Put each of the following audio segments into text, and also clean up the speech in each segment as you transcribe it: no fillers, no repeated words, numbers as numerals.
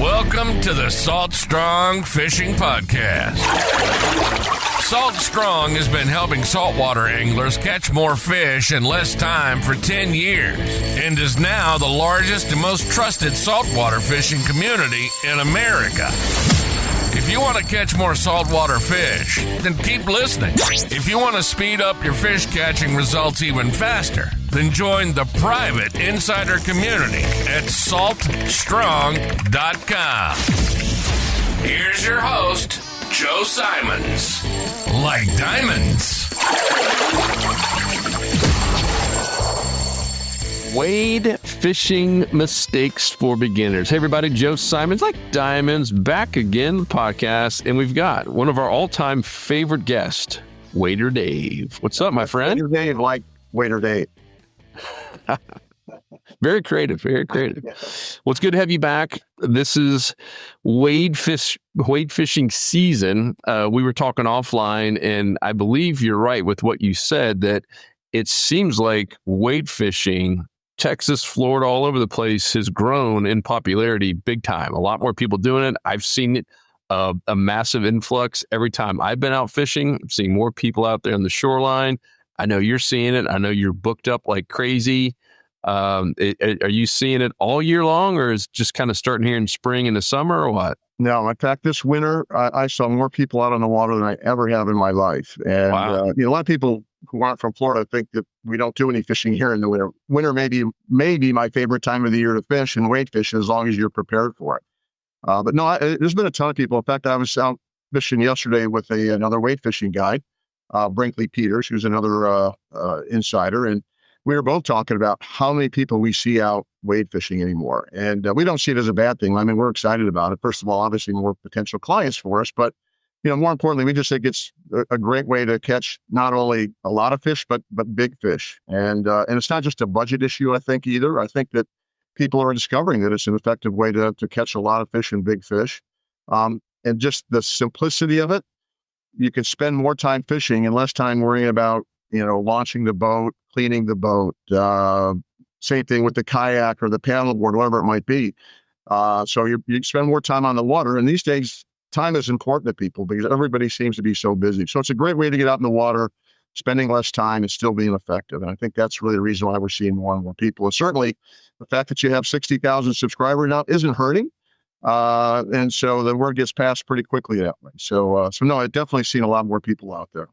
Welcome to the Salt Strong Fishing Podcast. Salt Strong has been helping saltwater anglers catch more fish in less time for 10 years and is now the largest and most trusted saltwater fishing community in America. If you want to catch more saltwater fish, then keep listening. If you want to speed up your fish catching results even faster, then join the private insider community at saltstrong.com. Here's your host, Joe Simons. Like diamonds. Wade Fishing Mistakes for Beginners. Hey everybody, Joe Simons, Like Diamonds, back again, the podcast, and we've got one of our all-time favorite guests, Wader Dave. What's up, my friend? Wader Dave, like Wader Dave. Very creative, very creative. Well, it's good to have you back. This is Wade fishing season. We were talking offline, and I believe you're right with what you said, that it seems like wade fishing, Texas, Florida, all over the place, has grown in popularity big time. A lot more people doing it. I've seen it, a massive influx every time I've been out fishing. I'm seeing more people out there on the shoreline. I know you're seeing it. I know you're booked up like crazy. Are you seeing it all year long, or is it just kind of starting here in spring and the summer, or what? No, in fact, this winter, I saw more people out on the water than I ever have in my life. And, Wow. A lot of people who aren't from Florida think that we don't do any fishing here in the winter. Winter may be my favorite time of the year to fish and wade fish, as long as you're prepared for it. But no, there's been a ton of people. In fact, I was out fishing yesterday with another wade fishing guide, Brinkley Peters, who's another insider. And we were both talking about how many people we see out wade fishing anymore. And we don't see it as a bad thing. I mean, we're excited about it. First of all, obviously more potential clients for us, but more importantly, we just think it's a great way to catch not only a lot of fish, but big fish. And it's not just a budget issue, I think, either. I think that people are discovering that it's an effective way to catch a lot of fish and big fish. And just the simplicity of it, you can spend more time fishing and less time worrying about, launching the boat, cleaning the boat, same thing with the kayak or the paddleboard, whatever it might be. So you spend more time on the water. And these days, time is important to people because everybody seems to be so busy. So it's a great way to get out in the water, spending less time and still being effective. And I think that's really the reason why we're seeing more and more people. And certainly the fact that you have 60,000 subscribers now isn't hurting. And so the word gets passed pretty quickly that way. So no, I've definitely seen a lot more people out there.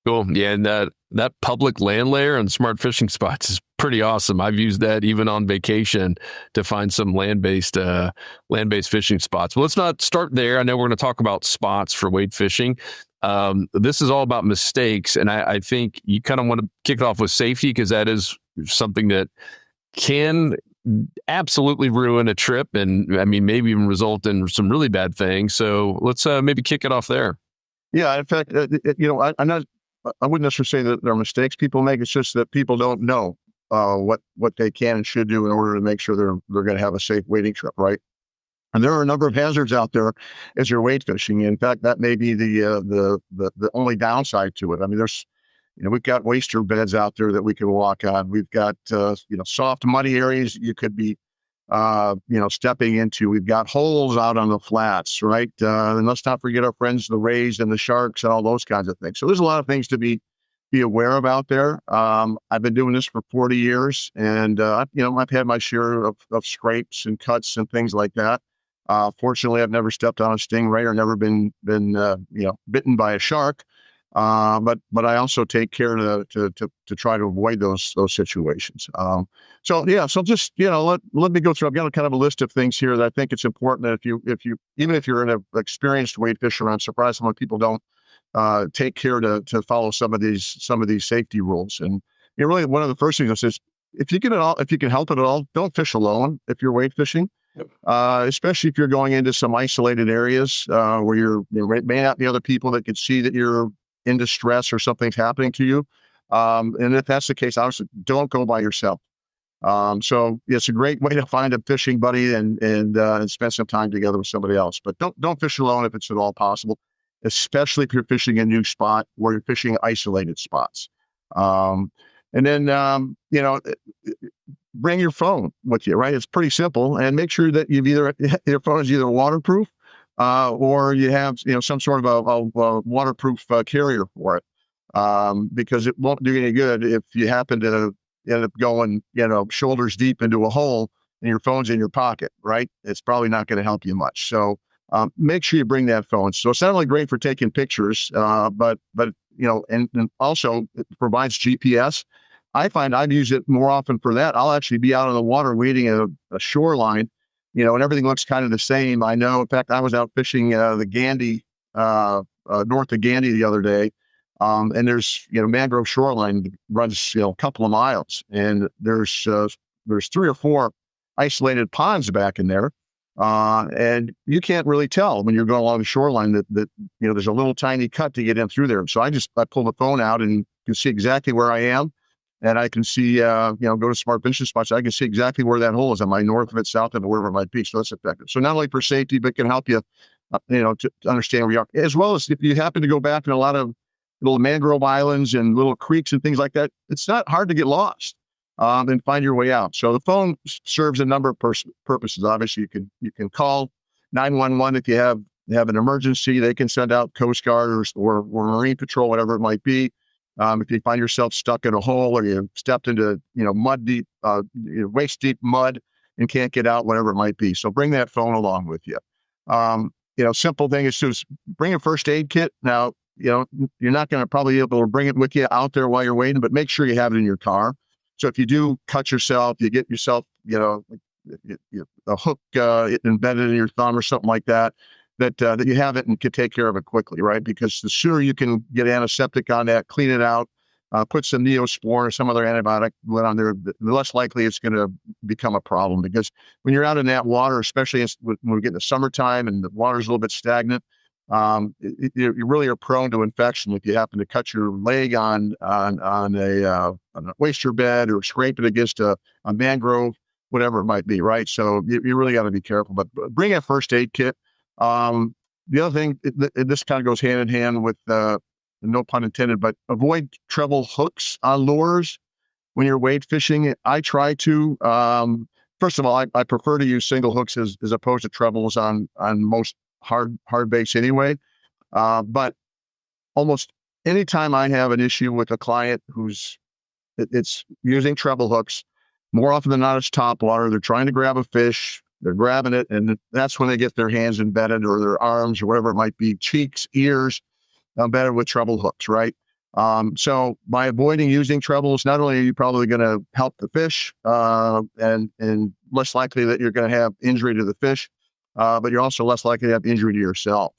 Cool. Yeah, and that public land layer on smart fishing spots is pretty awesome. I've used that even on vacation to find some land-based fishing spots. Well, let's not start there. I know we're going to talk about spots for wade fishing. This is all about mistakes, and I think you kind of want to kick it off with safety, because that is something that can absolutely ruin a trip, and I mean maybe even result in some really bad things. So let's maybe kick it off there. Yeah, in fact, I wouldn't necessarily say that there are mistakes people make. It's just that people don't know what they can and should do in order to make sure they're going to have a safe wading trip, right? And there are a number of hazards out there as you're wade fishing. In fact, that may be the only downside to it. I mean, there's we've got oyster beds out there that we can walk on. We've got soft muddy areas you could be stepping into. We've got holes out on the flats, right? And let's not forget our friends, the rays and the sharks and all those kinds of things. So there's a lot of things to be aware of out there. I've been doing this for 40 years, and I've had my share of scrapes and cuts and things like that. Fortunately, I've never stepped on a stingray or never been bitten by a shark. But I also take care to try to avoid those situations. So just let me go through. I've got a kind of a list of things here that I think it's important that if you even if you're an experienced wade fisher, I'm surprised how many people don't take care to follow some of these safety rules. And really one of the first things is if you can help it at all, don't fish alone if you're wade fishing. Yep. Especially if you're going into some isolated areas where there may not be other people that can see that you're in distress or something's happening to you. And if that's the case, obviously don't go by yourself. So it's a great way to find a fishing buddy and spend some time together with somebody else. But don't fish alone if it's at all possible, especially if you're fishing a new spot where you're fishing isolated spots. And then bring your phone with you, right? It's pretty simple, and make sure that your phone is either waterproof, or you have, some sort of a waterproof carrier for it. Because it won't do you any good if you happen to end up going, shoulders deep into a hole and your phone's in your pocket, right? It's probably not going to help you much. So make sure you bring that phone. So it's not only great for taking pictures, but and also it provides GPS. I find I've used it more often for that. I'll actually be out on the water waiting at a shoreline, and everything looks kind of the same. I know, in fact, I was out fishing the Gandy, north of Gandy the other day. And there's, mangrove shoreline that runs, a couple of miles, and there's 3 or 4 isolated ponds back in there. And you can't really tell when you're going along the shoreline that there's a little tiny cut to get in through there. So I pull the phone out and can see exactly where I am. And I can see, go to Smart Fishing Spots. I can see exactly where that hole is. Am I north of it, south of it, wherever it might be? So that's effective. So not only for safety, but can help you, to understand where you are, as well as if you happen to go back in a lot of little mangrove islands and little creeks and things like that, it's not hard to get lost and find your way out. So the phone serves a number of purposes. Obviously, you can call 911 if you have an emergency. They can send out Coast Guard or Marine Patrol, whatever it might be. If you find yourself stuck in a hole or you stepped into mud deep, waist deep mud and can't get out, whatever it might be. So bring that phone along with you. Simple thing is to bring a first aid kit. Now, you're not going to probably be able to bring it with you out there while you're waiting, but make sure you have it in your car. So if you do cut yourself, you get yourself, a hook embedded in your thumb or something like that you have it and can take care of it quickly, right? Because the sooner you can get antiseptic on that, clean it out, put some Neosporin or some other antibiotic on there, the less likely it's going to become a problem. Because when you're out in that water, especially when we get in the summertime and the water's a little bit stagnant, you really are prone to infection if you happen to cut your leg on a oyster bed or scrape it against a mangrove, whatever it might be, right? So you really got to be careful. But bring a first aid kit. The other thing, this kind of goes hand in hand with, no pun intended, but avoid treble hooks on lures when you're wade fishing. I try to. First of all, I prefer to use single hooks as opposed to trebles on most hard baits anyway. But almost anytime I have an issue with a client it's using treble hooks, more often than not, it's topwater. They're trying to grab a fish. They're grabbing it, and that's when they get their hands embedded or their arms or whatever it might be, cheeks, ears, embedded with treble hooks, right? So by avoiding using trebles, not only are you probably going to help the fish and less likely that you're going to have injury to the fish, but you're also less likely to have injury to yourself.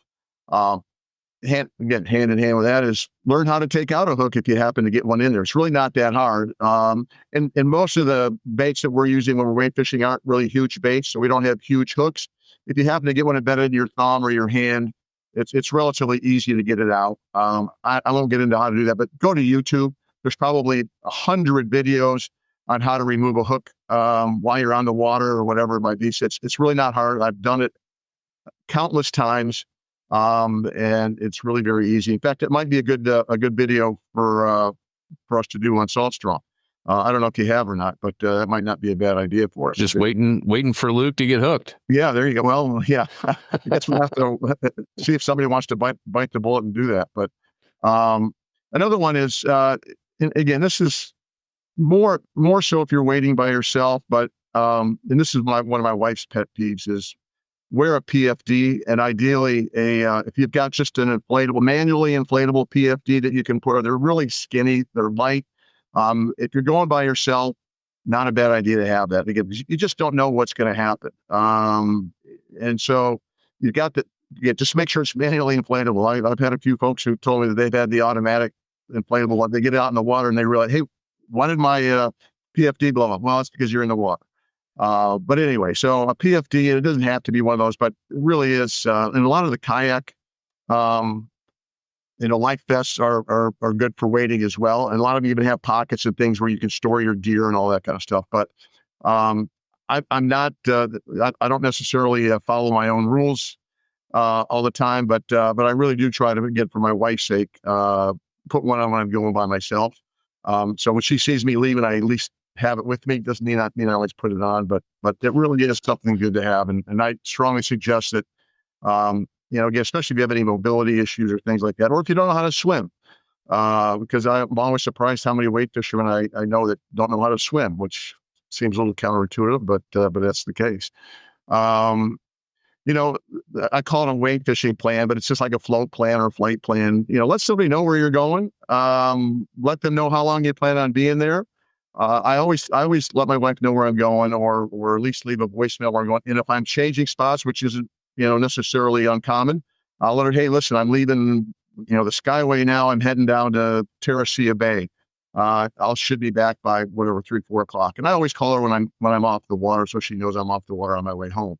Hand in hand with that is learn how to take out a hook if you happen to get one in there. It's really not that hard. And most of the baits that we're using when we're wade fishing aren't really huge baits, so we don't have huge hooks. If you happen to get one embedded in your thumb or your hand, it's relatively easy to get it out. I won't get into how to do that, but go to YouTube. There's probably 100 videos on how to remove a hook while you're on the water or whatever it might be. So it's really not hard. I've done it countless times. And it's really very easy. In fact, it might be a good video for us to do on Salt Strong. I don't know if you have or not, but that might not be a bad idea for us. Just waiting for Luke to get hooked. Yeah, there you go. Well, yeah, I guess we'll have to see if somebody wants to bite the bullet and do that. But another one is, and again, this is more so if you're waiting by yourself. But and this is one of my wife's pet peeves is wear a PFD, and ideally if you've got just an manually inflatable PFD that you can put, they're really skinny, they're light. If you're going by yourself, not a bad idea to have that because you just don't know what's going to happen. And so you got to just make sure it's manually inflatable. I've had a few folks who told me that they've had the automatic inflatable one. They get out in the water and they realize, hey, why did my PFD blow up? Well, it's because you're in the water. But anyway, so a PFD, and it doesn't have to be one of those, but it really is. And a lot of the kayak, life vests are good for wading as well. And a lot of them even have pockets and things where you can store your gear and all that kind of stuff. But I'm not, I don't necessarily follow my own rules all the time, but I really do try to, again, for my wife's sake, put one on when I'm going by myself. So when she sees me leaving, I at least have it with me. Doesn't mean I always put it on, but it really is something good to have. And I strongly suggest that, again, especially if you have any mobility issues or things like that, or if you don't know how to swim, because I'm always surprised how many weight fishermen I know that don't know how to swim, which seems a little counterintuitive, but that's the case. I call it a wade fishing plan, but it's just like a float plan or a flight plan. Let somebody know where you're going. Let them know how long you plan on being there. I always let my wife know where I'm going, or at least leave a voicemail where I'm going. And if I'm changing spots, which isn't necessarily uncommon, I'll let her, hey, listen, I'm leaving the Skyway now. I'm heading down to Terracea Bay. Should be back by whatever 3-4 o'clock. And I always call her when I'm off the water, so she knows I'm off the water on my way home.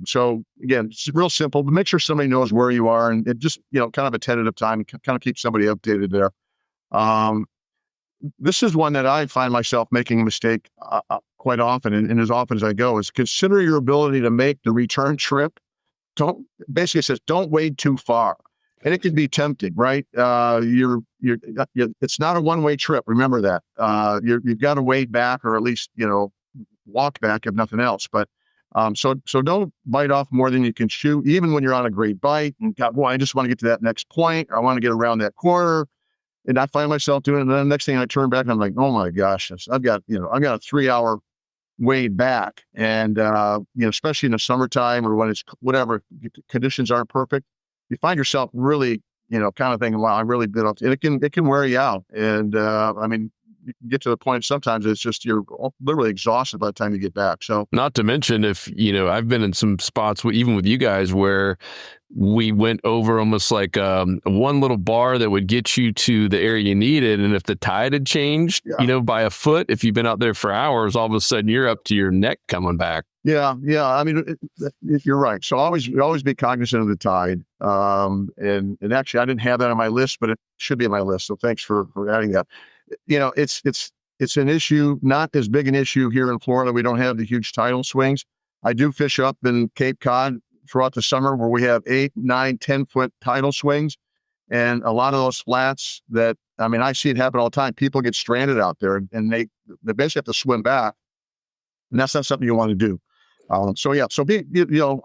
So again, it's real simple, but make sure somebody knows where you are, and it just, kind of a tentative time, kind of keep somebody updated there. This is one that I find myself making a mistake quite often, and as often as I go, is consider your ability to make the return trip. Don't wade too far. And it can be tempting, right? It's not a one-way trip. Remember that. You've got to wade back, or at least, walk back if nothing else. But so don't bite off more than you can chew, even when you're on a great bite. And I just want to get to that next point. I want to get around that corner. And I find myself doing it. And then the next thing I turn back and I'm like, oh my gosh, I've got a 3-hour wade back. And, especially in the summertime or when it's whatever conditions aren't perfect, you find yourself really, kind of thinking, wow, I really bit off. And it can wear you out. And, you can get to the point sometimes it's just you're literally exhausted by the time you get back. So, not to mention if, I've been in some spots, even with you guys, where we went over almost like one little bar that would get you to the area you needed. And if the tide had changed, by a foot, if you've been out there for hours, all of a sudden you're up to your neck coming back. Yeah. I mean, you're right. So always be cognizant of the tide. And actually, I didn't have that on my list, but it should be on my list. So thanks for adding that. It's an issue, not as big an issue here in Florida. We don't have the huge tidal swings. I do fish up in Cape Cod throughout the summer where we have 8, 9, 10-foot tidal swings. And a lot of those flats I see it happen all the time. People get stranded out there and they basically have to swim back. And that's not something you want to do. So be,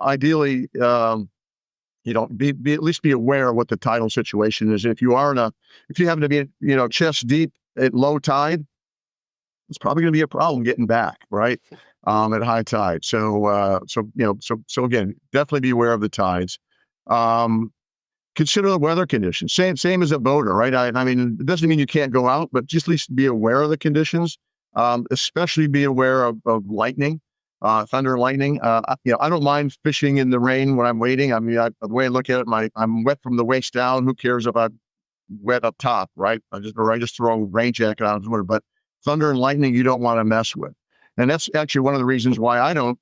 ideally, be at least be aware of what the tidal situation is. If you happen to be, chest deep at low tide, it's probably going to be a problem getting back, right? At high tide. So again, definitely be aware of the tides. Consider the weather conditions. Same as a boater, right? It doesn't mean you can't go out, but just at least be aware of the conditions. Especially be aware of lightning, thunder and lightning. I don't mind fishing in the rain when I'm wading. The way I look at it, I'm wet from the waist down. Who cares if I'm wet up top, right? I just throw a rain jacket on, but thunder and lightning, you don't want to mess with. And that's actually one of the reasons why I don't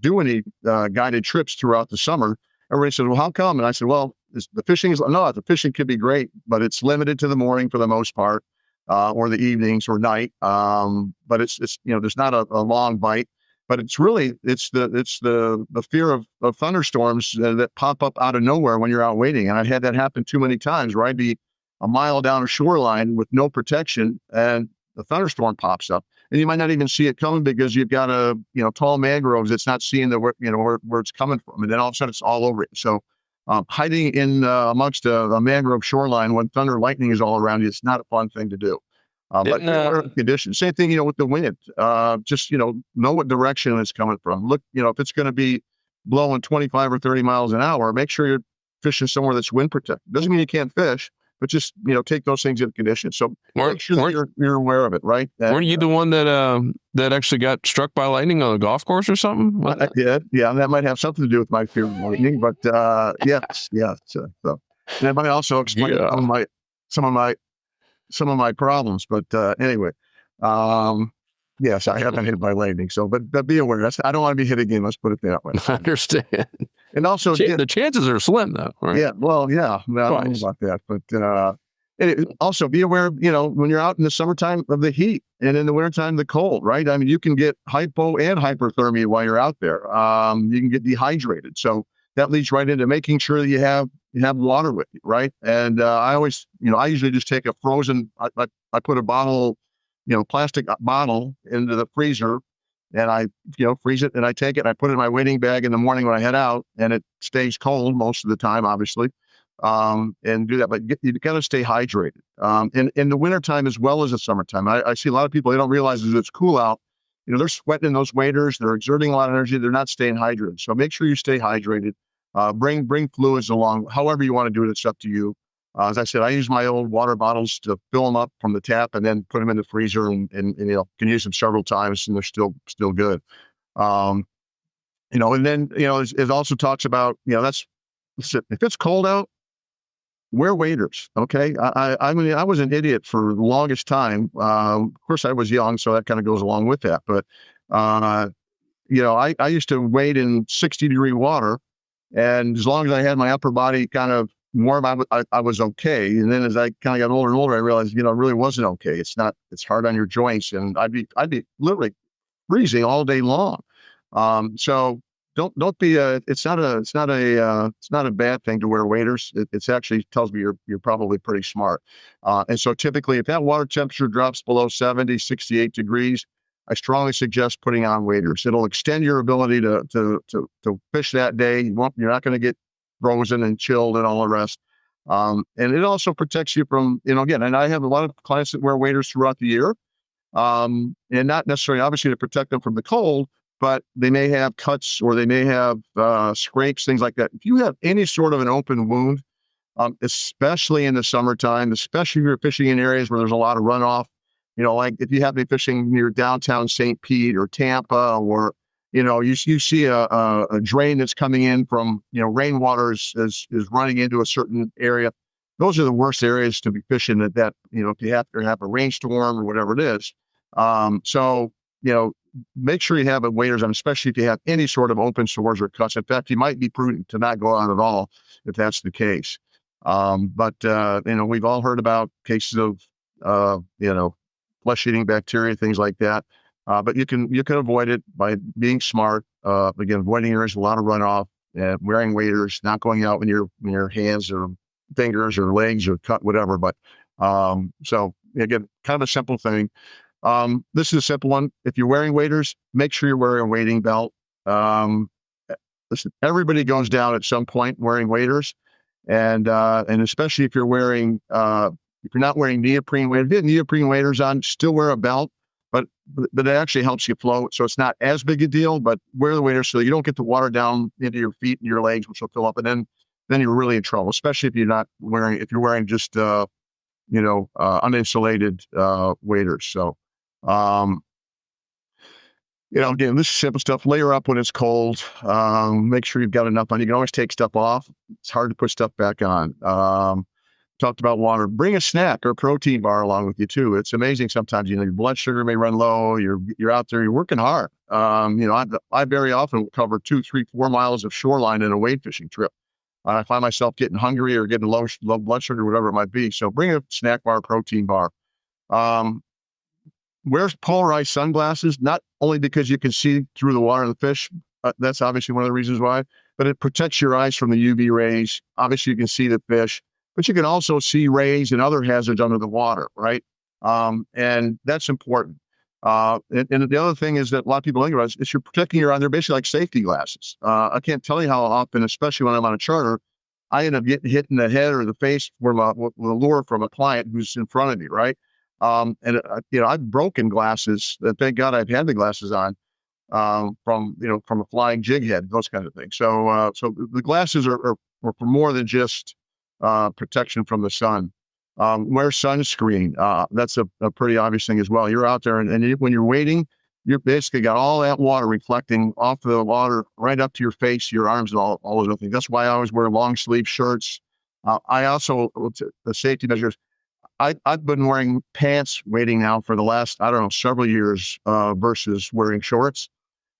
do any guided trips throughout the summer. Everybody says, well, how come? And I said, well, the fishing could be great, but it's limited to the morning for the most part, or the evenings or night. But it's there's not a long bite, but it's the fear of thunderstorms that pop up out of nowhere when you're out wading. And I've had that happen too many times where I'd be a mile down a shoreline with no protection and the thunderstorm pops up. And you might not even see it coming because you've got tall mangroves. It's not seeing where it's coming from. And then all of a sudden it's all over it. So hiding in amongst a mangrove shoreline when thunder and lightning is all around you, it's not a fun thing to do. But conditions, same thing, with the wind, just, know what direction it's coming from. Look, if it's going to be blowing 25 or 30 miles an hour, make sure you're fishing somewhere that's wind protected. Doesn't mean you can't fish, but just, take those things into condition. So make sure you're aware of it, right? Weren't you the one that actually got struck by lightning on a golf course or something? I did. Yeah. That might have something to do with my fear of lightning, but, yes. So that might also explain some of my problems, but, anyway, yes, I haven't hit by lightning. So, but be aware. I don't want to be hit again. Let's put it that way. I understand. And also, the chances are slim, though. Right? Yeah. Well, yeah. I don't know about that, but also be aware, when you're out in the summertime of the heat and in the wintertime, the cold, right? You can get hypo and hyperthermia while you're out there. You can get dehydrated. So that leads right into making sure that you have water with you, right? And I always, I usually just take a frozen. I put a bottle plastic bottle into the freezer, and I, freeze it, and I take it and I put it in my wading bag in the morning when I head out, and it stays cold most of the time, obviously. And do that, but you got to stay hydrated. In the wintertime as well as the summertime. I see a lot of people, they don't realize that it's cool out. They're sweating in those waders. They're exerting a lot of energy. They're not staying hydrated. So make sure you stay hydrated. Bring fluids along. However you want to do it, it's up to you. As I said, I use my old water bottles to fill them up from the tap and then put them in the freezer and can use them several times and they're still good. And then, it also talks about, if it's cold out, wear waders. Okay. I mean, I was an idiot for the longest time. Of course I was young, so that kind of goes along with that. But, I used to wade in 60-degree water, and as long as I had my upper body kind of warm, I was okay. And then as I kind of got older and older, I realized, it really wasn't okay. It's hard on your joints, and I'd be literally freezing all day long. So don't be it's not a bad thing to wear waders. It's actually tells me you're probably pretty smart. And so typically if that water temperature drops below 70, 68 degrees, I strongly suggest putting on waders. It'll extend your ability to fish that day. You're not going to get frozen and chilled and all the rest. And it also protects you from, again, and I have a lot of clients that wear waders throughout the year. And not necessarily obviously to protect them from the cold, but they may have cuts or they may have scrapes, things like that. If you have any sort of an open wound, especially in the summertime, especially if you're fishing in areas where there's a lot of runoff, like if you happen to be fishing near downtown St. Pete or Tampa, or, you see a drain that's coming in from, rainwater is running into a certain area. Those are the worst areas to be fishing that if you have to have a rainstorm or whatever it is. So, make sure you have waders on, especially if you have any sort of open sores or cuts. In fact, you might be prudent to not go out at all if that's the case. But we've all heard about cases of, flesh-eating bacteria, things like that. But you can avoid it by being smart. Again, avoiding areas with a lot of runoff, wearing waders, not going out when your hands or fingers or legs or cut, whatever. But so again, kind of a simple thing. This is a simple one. If you're wearing waders, make sure you're wearing a wading belt. Listen, everybody goes down at some point wearing waders, and especially if you're wearing, if you're not wearing neoprene waders, if you have neoprene waders on, still wear a belt, but it actually helps you float. So it's not as big a deal, but wear the waders so you don't get the water down into your feet and your legs, which will fill up. And then you're really in trouble, especially if you're wearing just, uninsulated, waders. So, again, this is simple stuff. Layer up when it's cold. Make sure you've got enough on. You can always take stuff off. It's hard to put stuff back on. Talked about water. Bring a snack or a protein bar along with you too. It's amazing sometimes, your blood sugar may run low. You're out there, you're working hard. I very often will cover 2, 3, 4 miles of shoreline in a wade fishing trip. I find myself getting hungry or getting low blood sugar, whatever it might be. So bring a snack bar, protein bar. Wear polarized sunglasses, not only because you can see through the water and the fish. That's obviously one of the reasons why, but it protects your eyes from the UV rays. Obviously, you can see the fish, but you can also see rays and other hazards under the water, right? And that's important. And the other thing is that a lot of people think about is you're protecting your eye. They're basically like safety glasses. I can't tell you how often, especially when I'm on a charter, I end up getting hit in the head or the face with a lure from a client who's in front of me, right? I've broken glasses. Thank God I've had the glasses on from a flying jig head, those kinds of things. So the glasses are for more than just protection from the sun. Wear sunscreen. That's a pretty obvious thing as well. You're out there and when you're wading, you're basically got all that water reflecting off the water right up to your face, your arms, and all those other things. That's why I always wear long sleeve shirts. I also, the safety measures, I've been wearing pants wading now for the last, several years versus wearing shorts.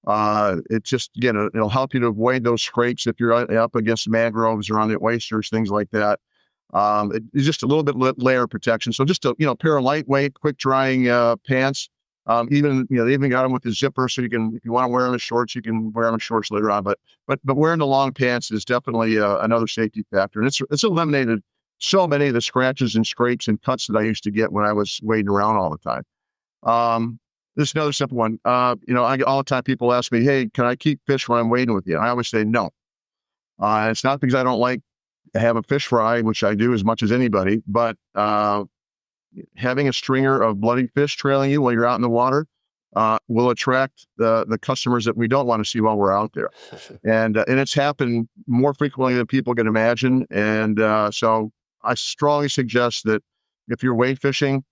It just, again, it'll help you to avoid those scrapes if you're up against mangroves or on the oysters, things like that. It's just a little bit layer protection. So just a pair of lightweight, quick drying pants. They even got them with the zipper, so if you want to wear them as shorts, you can wear them as shorts later on. But wearing the long pants is definitely another safety factor, and it's eliminated so many of the scratches and scrapes and cuts that I used to get when I was wading around all the time. This is another simple one. All the time people ask me, hey, can I keep fish when I'm wading with you? I always say no. It's not because I don't like to have a fish fry, which I do as much as anybody, but having a stringer of bloody fish trailing you while you're out in the water will attract the customers that we don't want to see while we're out there. And it's happened more frequently than people can imagine. And so I strongly suggest that if you're wade fishing,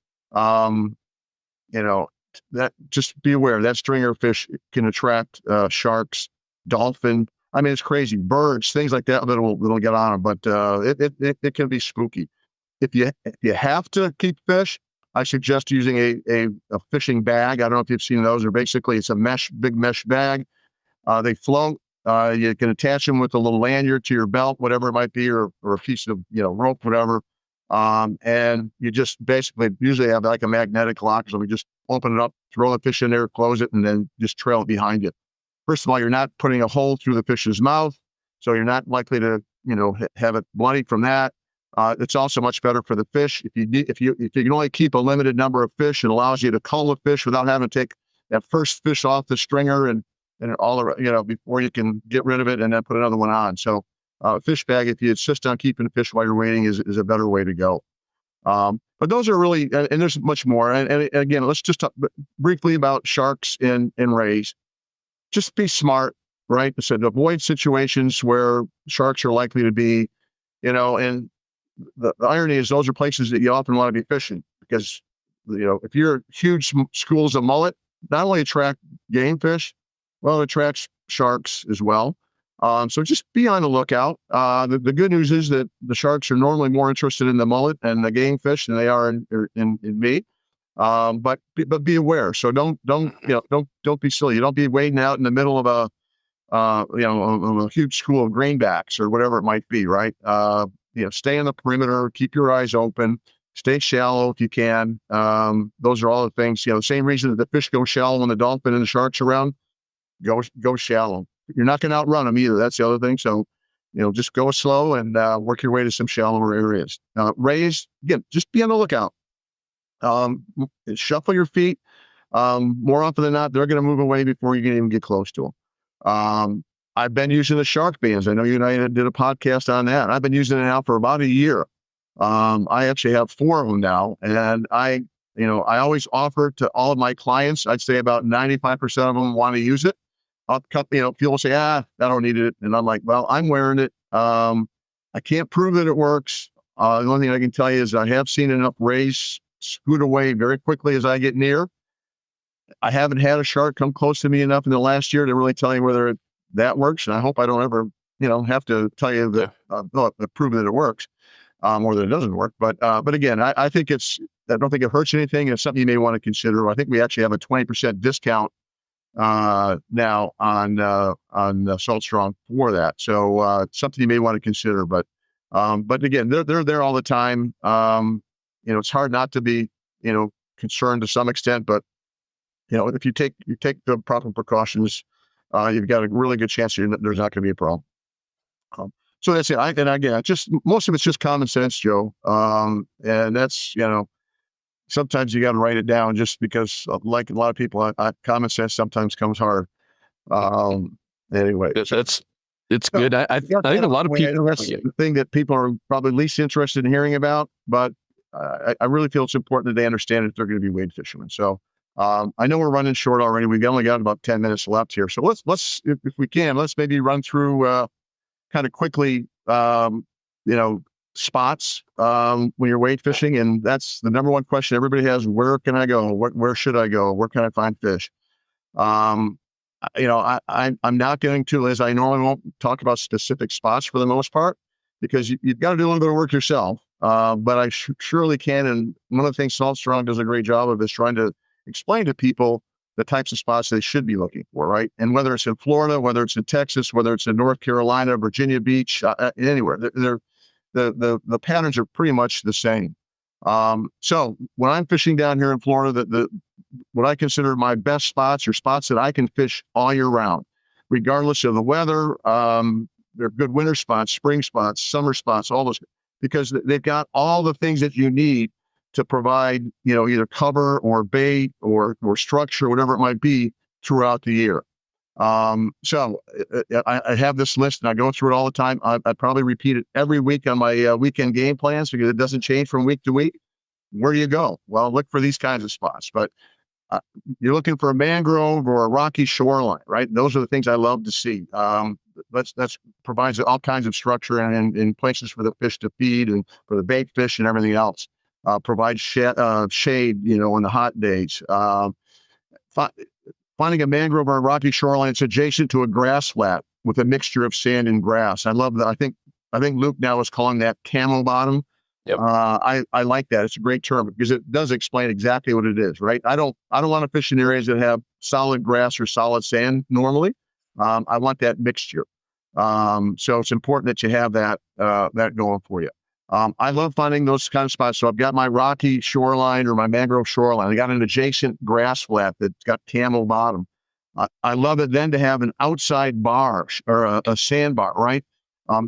that just be aware that stringer of fish can attract sharks, dolphin. I mean, it's crazy. Birds, things like that that'll get on them, but it can be spooky. If you have to keep fish, I suggest using a fishing bag. I don't know if you've seen those. It's a big mesh bag. They float. You can attach them with a little lanyard to your belt, whatever it might be, or a piece of rope, whatever. And you just basically usually have like a magnetic lock, so we just open it up, throw the fish in there, close it, and then just trail it behind you. First of all, you're not putting a hole through the fish's mouth, so you're not likely to have it bloody from that. It's also much better for the fish. If you can only keep a limited number of fish, it allows you to cull the fish without having to take that first fish off the stringer and all around, before you can get rid of it and then put another one on. So fish bag, if you insist on keeping the fish while you're waiting, is a better way to go. But those are really, and there's much more. And again, let's just talk briefly about sharks and rays. Just be smart, right? So avoid situations where sharks are likely to be, and the irony is those are places that you often want to be fishing because, if you're huge schools of mullet, not only attract game fish, well, it attracts sharks as well. So just be on the lookout. The good news is that the sharks are normally more interested in the mullet and the game fish than they are in meat. But be aware. So don't be silly. You don't be wading out in the middle of a huge school of greenbacks or whatever it might be, right? Stay in the perimeter, keep your eyes open, stay shallow if you can. Those are all the things, the same reason that the fish go shallow when the dolphin and the sharks are around, go shallow. You're not going to outrun them either. That's the other thing. So, just go slow and work your way to some shallower areas. Rays, again, just be on the lookout. Shuffle your feet. More often than not, they're going to move away before you can even get close to them. I've been using the shark bands. I know you and I did a podcast on that. I've been using it now for about a year. I actually have 4 of them now, and I always offer to all of my clients. I'd say about 95% of them want to use it. People say, I don't need it. And I'm like, well, I'm wearing it. I can't prove that it works. The only thing I can tell you is I have seen enough rays scoot away very quickly as I get near. I haven't had a shark come close to me enough in the last year to really tell you whether that works. And I hope I don't ever, have to tell you that prove that it works or that it doesn't work. But again, I think I don't think it hurts anything. It's something you may want to consider. I think we actually have a 20% discount now on Salt Strong for that. So something you may want to consider, but again, they're there all the time. It's hard not to be, concerned to some extent, but if you take the proper precautions, you've got a really good chance there's not going to be a problem. So that's it. And again, most of it's just common sense, Joe. And that's, sometimes you got to write it down just because, like a lot of people, common sense sometimes comes hard. Anyway, it's good. I think a lot of people. That's the thing that people are probably least interested in hearing about, but I really feel it's important that they understand if they're going to be wade fishermen. So I know we're running short already. We've only got about 10 minutes left here. So let's if we can, let's maybe run through kind of quickly, spots when you're wade fishing. And that's the number one question everybody has. Where can I go? Where should I go? Where can I find fish? I'm not going to, as I normally won't talk about specific spots for the most part, because you've got to do a little bit of work yourself. But I surely can. And one of the things Salt Strong does a great job of is trying to explain to people the types of spots they should be looking for, right? And whether it's in Florida, whether it's in Texas, whether it's in North Carolina, Virginia Beach, anywhere, the patterns are pretty much the same. So when I'm fishing down here in Florida, what I consider my best spots are spots that I can fish all year round, regardless of the weather. They're good winter spots, spring spots, summer spots, all those, because they've got all the things that you need to provide, either cover or bait or structure, whatever it might be, throughout the year. So I have this list and I go through it all the time. I probably repeat it every week on my weekend game plans because it doesn't change from week to week. Where do you go? Well, look for these kinds of spots, but you're looking for a mangrove or a rocky shoreline, right? Those are the things I love to see. That's provides all kinds of structure and places for the fish to feed and for the bait fish and everything else. Provides shade, on the hot days. Finding a mangrove or a rocky shoreline that's adjacent to a grass flat with a mixture of sand and grass. I love that. I think Luke now is calling that camel bottom. Yep. I like that. It's a great term because it does explain exactly what it is, right? I don't want to fish in areas that have solid grass or solid sand normally. I want that mixture. So it's important that you have that going for you. I love finding those kind of spots. So I've got my rocky shoreline or my mangrove shoreline. I got an adjacent grass flat that's got camel bottom. I love it then to have an outside bar or a sandbar, right?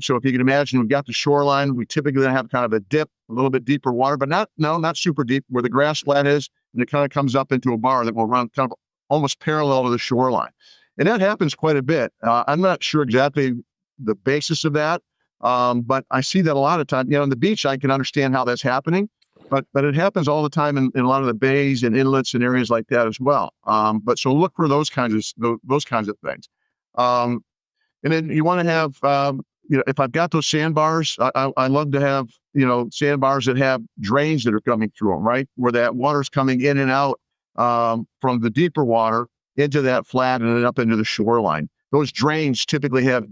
So if you can imagine, we've got the shoreline. We typically have kind of a dip, a little bit deeper water, but not super deep where the grass flat is. And it kind of comes up into a bar that will run kind of almost parallel to the shoreline. And that happens quite a bit. I'm not sure exactly the basis of that. But I see that a lot of times, on the beach, I can understand how that's happening, but it happens all the time in a lot of the bays and inlets and areas like that as well. But so look for those kinds of things. And then you want to have, if I've got those sandbars, I love to have, sandbars that have drains that are coming through them, right? Where that water's coming in and out, from the deeper water into that flat and then up into the shoreline. Those drains typically have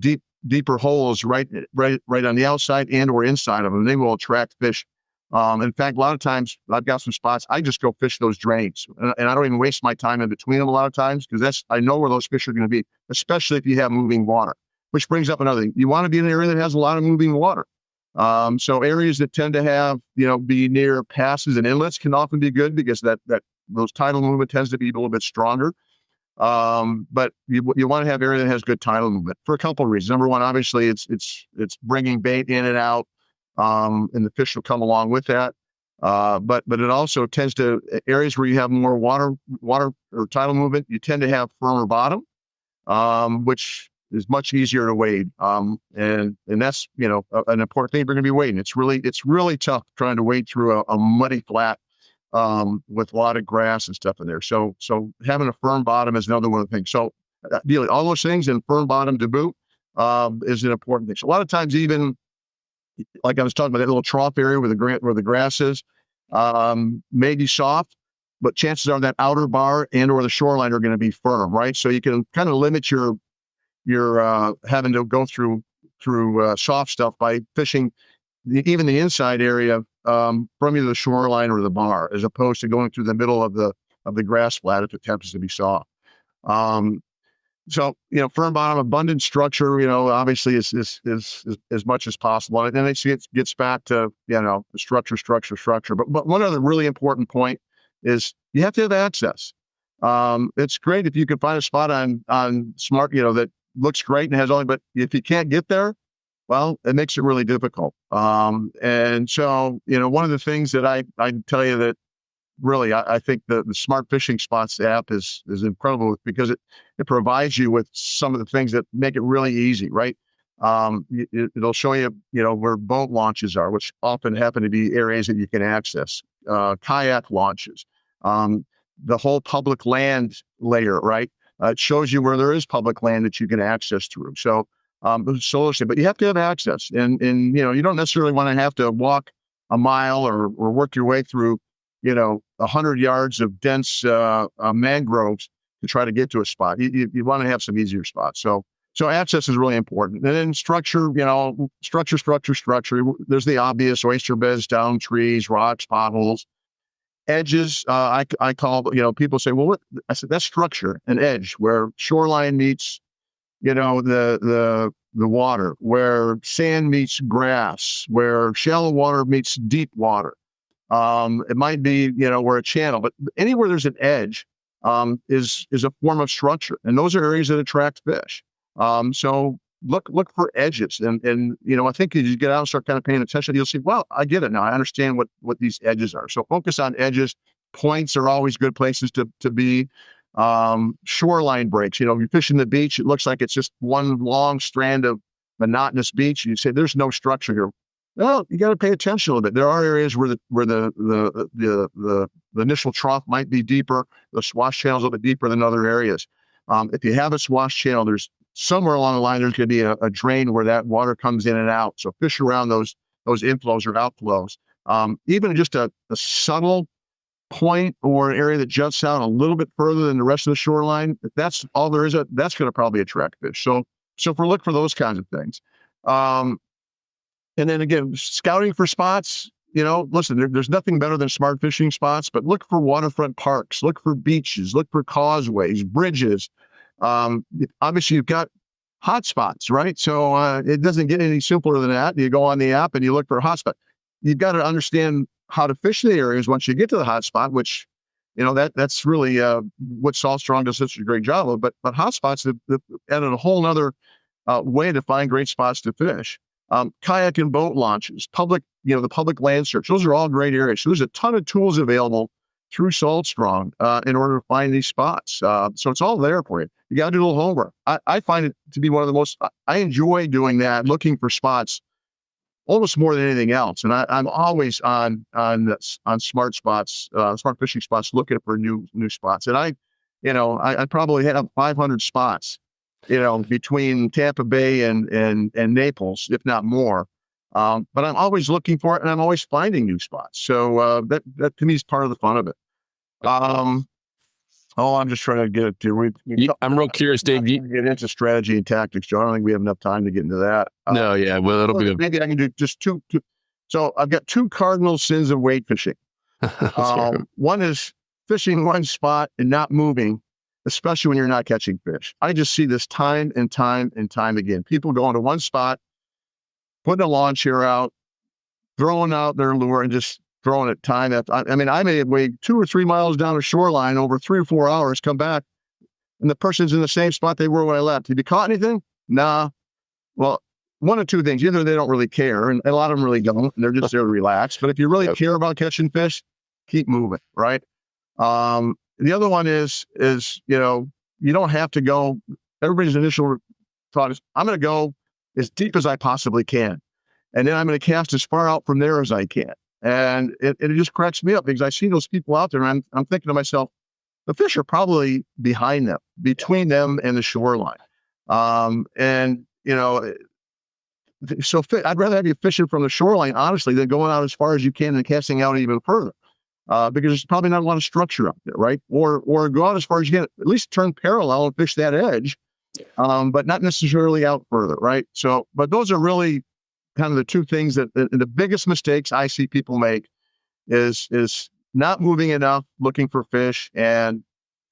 deeper holes right on the outside and or inside of them. They will attract fish. In fact, a lot of times I've got some spots, I just go fish those drains and I don't even waste my time in between them a lot of times because I know where those fish are going to be, especially if you have moving water, which brings up another thing. You want to be in an area that has a lot of moving water. So areas that tend to have, be near passes and inlets can often be good because that those tidal movement tends to be a little bit stronger. But you want to have area that has good tidal movement for a couple of reasons. Number one, obviously it's bringing bait in and out, and the fish will come along with that. But it also tends to areas where you have more water or tidal movement, you tend to have firmer bottom, which is much easier to wade. And that's, an important thing if you're going to be wading. It's really tough trying to wade through a muddy flat, with a lot of grass and stuff in there. So having a firm bottom is another one of the things. So ideally, all those things and firm bottom to boot, is an important thing. So a lot of times, even like I was talking about that little trough area where the grass is, may be soft, but chances are that outer bar and or the shoreline are going to be firm, right? So you can kind of limit your having to go through soft stuff by fishing even the inside area, from either the shoreline or the bar, as opposed to going through the middle of the grass flat if it happens to be soft. So firm bottom, abundant structure, obviously is as much as possible. And then it gets back to the structure. But one other really important point is you have to have access. It's great if you can find a spot on Smart, that looks great and has only, but if you can't get there, well, it makes it really difficult. And so, one of the things that I tell you that really, I think the Smart Fishing Spots app is incredible because it provides you with some of the things that make it really easy, right? It'll show you, where boat launches are, which often happen to be areas that you can access, kayak launches, the whole public land layer, right? It shows you where there is public land that you can access through. So, but you have to have access, and you don't necessarily want to have to walk a mile or work your way through 100 yards of dense mangroves to try to get to a spot. You want to have some easier spots. So access is really important. And then structure. Structure. There's the obvious: oyster beds, down trees, rocks, potholes, edges. I call people say, well, I said that's structure, an edge where shoreline meets the water, where sand meets grass, where shallow water meets deep water. It might be, where a channel, but anywhere there's an edge, is a form of structure. And those are areas that attract fish. So look for edges. And I think as you get out and start kind of paying attention, you'll see, well, I get it now. I understand what these edges are. So focus on edges. Points are always good places to be. Shoreline breaks. You're fishing the beach. It looks like it's just one long strand of monotonous beach. You say there's no structure here. Well, you got to pay attention a little bit. There are areas where the initial trough might be deeper. The swash channel's a little bit deeper than other areas. If you have a swash channel, there's somewhere along the line there's going to be a drain where that water comes in and out. So fish around those inflows or outflows. Even just a subtle point or an area that juts out a little bit further than the rest of the shoreline, if that's all there is, that's going to probably attract fish. So if we look for those kinds of things. And then again, scouting for spots, listen, there's nothing better than smart fishing spots, but look for waterfront parks, look for beaches, look for causeways, bridges. Obviously, you've got hot spots, right? So it doesn't get any simpler than that. You go on the app and you look for a hot spot. You've got to understand how to fish the areas once you get to the hot spot, which, that's really what Salt Strong does such a great job of. But hot spots have added a whole other way to find great spots to fish. Kayak and boat launches, the public land search. Those are all great areas. So there's a ton of tools available through Salt Strong in order to find these spots. So it's all there for you. You got to do a little homework. I find it to be one of the most, I enjoy doing that, looking for spots almost more than anything else. And I'm always on smart spots, smart fishing spots, looking for new spots. And I probably have 500 spots, between Tampa Bay and Naples, if not more. But I'm always looking for it, and I'm always finding new spots. So that to me is part of the fun of it. I'm just trying to get it to. I'm real curious, Dave. Get into strategy and tactics, John. I don't think we have enough time to get into that. No, yeah. Well, it'll be maybe I can do just two. So I've got two cardinal sins of wade fishing. One is fishing one spot and not moving, especially when you're not catching fish. I just see this time and time and time again. People going to one spot, putting a lawn chair out, throwing out their lure, and just throwing it time after. I may have weighed 2 or 3 miles down a shoreline over 3 or 4 hours, come back, and the person's in the same spot they were when I left. Have you caught anything? Nah. Well, one of two things. Either they don't really care, and a lot of them really don't, and they're just there to relax. But if you really care about catching fish, keep moving, right? The other one is you don't have to go. Everybody's initial thought is, I'm going to go as deep as I possibly can, and then I'm going to cast as far out from there as I can. And it just cracks me up because I see those people out there, and I'm thinking to myself, the fish are probably behind them, between them and the shoreline. So I'd rather have you fishing from the shoreline, honestly, than going out as far as you can and casting out even further. Because there's probably not a lot of structure up there, right? Or go out as far as you can, at least turn parallel and fish that edge, but not necessarily out further, right? So, but those are really kind of the two things that the biggest mistakes I see people make is not moving enough, looking for fish, and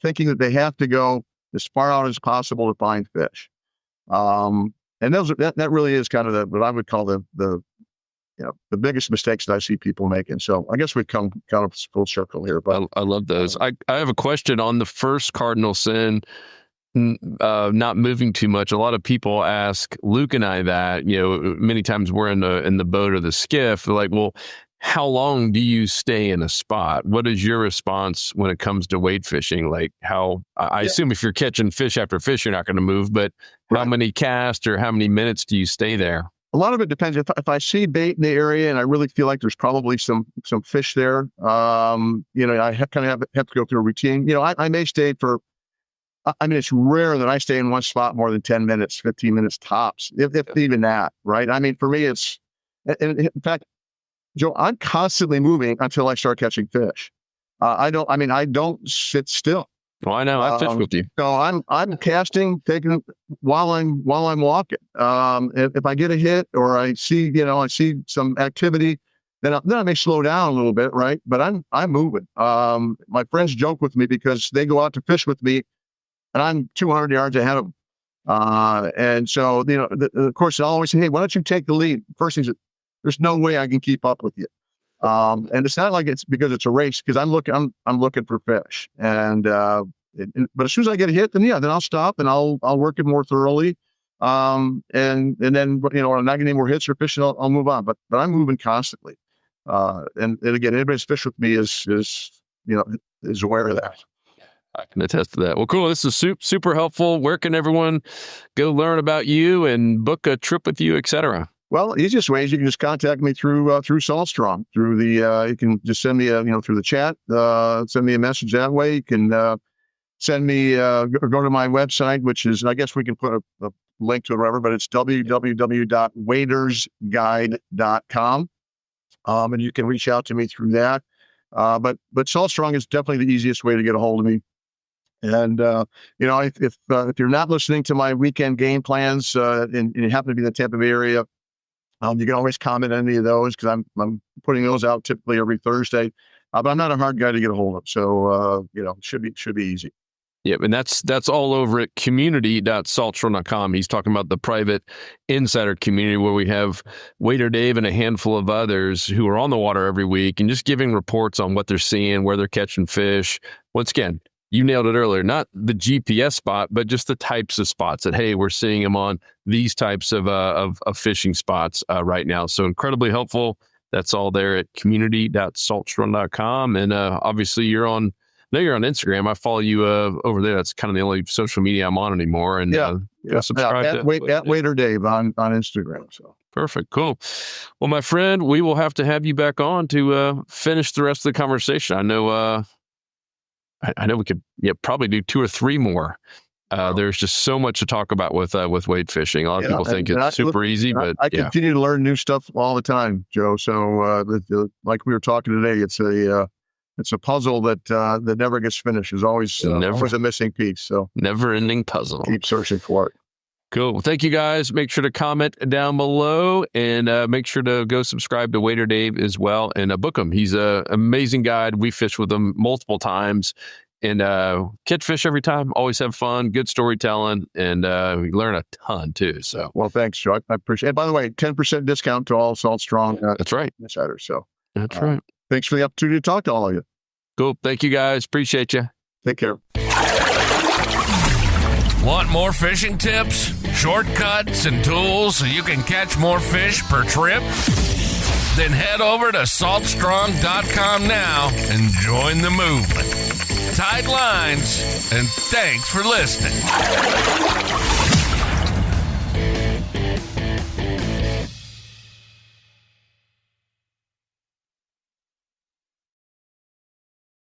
thinking that they have to go as far out as possible to find fish. And that really is kind of what I would call the biggest mistakes that I see people making. So I guess we've come kind of full circle here. But I love those. I have a question on the first cardinal sin, not moving too much. A lot of people ask Luke and I that, many times we're in the boat or the skiff. They're like, well, how long do you stay in a spot? What is your response when it comes to wade fishing? Like I assume if you're catching fish after fish, you're not going to move, but how many casts or how many minutes do you stay there? A lot of it depends. If I see bait in the area and I really feel like there's probably some fish there, I kind of have to go through a routine. I may stay for, it's rare that I stay in one spot more than 10 minutes, 15 minutes tops, if even that, right? For me, in fact, Joe, I'm constantly moving until I start catching fish. I don't sit still. Well, I know I fish with you. So I'm casting, taking while I'm walking. If I get a hit or I see some activity, then I may slow down a little bit, right? But I'm moving. My friends joke with me because they go out to fish with me, and I'm 200 yards ahead of them. And so of course, I always say, hey, why don't you take the lead? First thing is, there's no way I can keep up with you. And it's not like it's because it's a race, because I'm looking for fish. And but as soon as I get a hit, then I'll stop and I'll work it more thoroughly. And then, when I'm not getting any more hits or fishing, I'll move on. But I'm moving constantly. And again, anybody that's fished with me is aware of that. I can attest to that. Well, cool. This is super helpful. Where can everyone go learn about you and book a trip with you, et cetera? Well, easiest way is you can just contact me through SaltStrong. Through the you can just send me through the chat. Send me a message that way. You can send me go to my website, which is, I guess we can put a link to it wherever, but it's www.wadersguide.com. And you can reach out to me through that. But SaltStrong is definitely the easiest way to get a hold of me. And, if you're not listening to my weekend game plans and you happen to be in the Tampa Bay area, you can always comment on any of those because I'm putting those out typically every Thursday. But I'm not a hard guy to get a hold of. So, it should be easy. Yeah, and that's all over at community.saltstrong.com. He's talking about the private insider community where we have Wader Dave and a handful of others who are on the water every week and just giving reports on what they're seeing, where they're catching fish. Once again, you nailed it earlier, not the GPS spot, but just the types of spots that, hey, we're seeing them on these types of fishing spots right now. So incredibly helpful. That's all there at community.saltstrong.com. And obviously you're on Instagram. I follow you over there. That's kind of the only social media I'm on anymore. And subscribe at Wader Dave on Instagram. So perfect. Cool. Well, my friend, we will have to have you back on to finish the rest of the conversation. I know we could probably do 2 or 3 more. There's just so much to talk about with wade fishing. A lot of people think it's super easy, but I continue to learn new stuff all the time, Joe. So like we were talking today, it's a puzzle that never gets finished. There's always a missing piece. So never-ending puzzle. Keep searching for it. Cool. Well, thank you guys. Make sure to comment down below and make sure to go subscribe to Wader Dave as well and book him. He's an amazing guide. We fished with him multiple times and catch fish every time. Always have fun, good storytelling, and we learn a ton too. So, well, thanks, Joe. I appreciate it. And by the way, 10% discount to all SaltStrong. That's right. Insiders. So that's right. Thanks for the opportunity to talk to all of you. Cool. Thank you, guys. Appreciate you. Take care. Want more fishing tips, shortcuts, and tools so you can catch more fish per trip? Then head over to saltstrong.com now and join the movement. Tight lines, and thanks for listening.